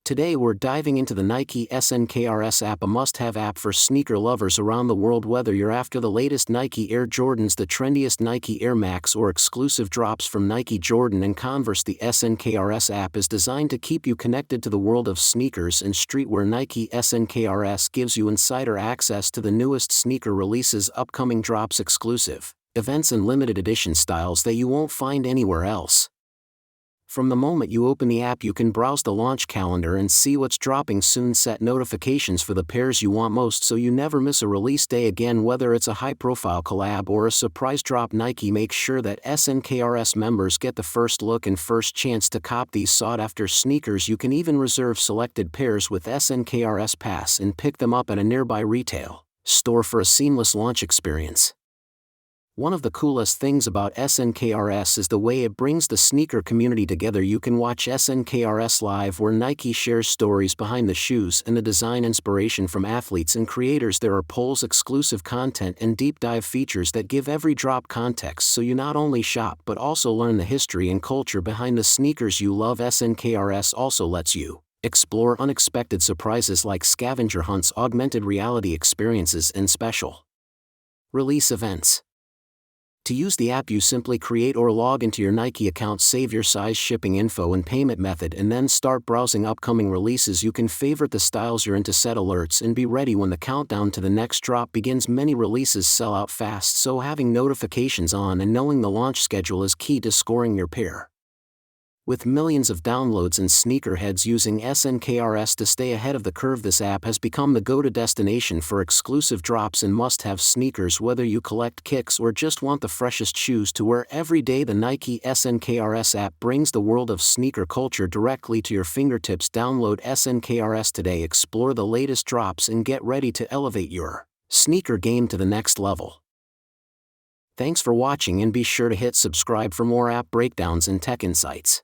Today we're diving into the Nike SNKRS app, a must-have app for sneaker lovers around the world. Whether you're after the latest Nike Air Jordans, the trendiest Nike Air Max, or exclusive drops from Nike, Jordan, and Converse, the SNKRS app is designed to keep you connected to the world of sneakers and streetwear. Nike SNKRS gives you insider access to the newest sneaker releases, upcoming drops, exclusive events, and limited edition styles that you won't find anywhere else. From the moment you open the app, you can browse the launch calendar and see what's dropping soon. Set notifications for the pairs you want most so you never miss a release day again. Whether it's a high-profile collab or a surprise drop, Nike makes sure that SNKRS members get the first look and first chance to cop these sought-after sneakers. You can even reserve selected pairs with SNKRS Pass and pick them up at a nearby retail store for a seamless launch experience. One of the coolest things about SNKRS is the way it brings the sneaker community together. You can watch SNKRS Live, where Nike shares stories behind the shoes and the design inspiration from athletes and creators. There are polls, exclusive content, and deep dive features that give every drop context, so you not only shop but also learn the history and culture behind the sneakers you love. SNKRS also lets you explore unexpected surprises like scavenger hunts, augmented reality experiences, and special release events. To use the app, you simply create or log into your Nike account, save your size, shipping info, and payment method, and then start browsing upcoming releases. You can favorite the styles you're into, set alerts, and be ready when the countdown to the next drop begins. Many releases sell out fast, so having notifications on and knowing the launch schedule is key to scoring your pair. With millions of downloads and sneakerheads using SNKRS to stay ahead of the curve, this app has become the go-to destination for exclusive drops and must-have sneakers. Whether you collect kicks or just want the freshest shoes to wear every day, the Nike SNKRS app brings the world of sneaker culture directly to your fingertips. Download SNKRS today, explore the latest drops, and get ready to elevate your sneaker game to the next level. Thanks for watching, and be sure to hit subscribe for more app breakdowns and tech insights.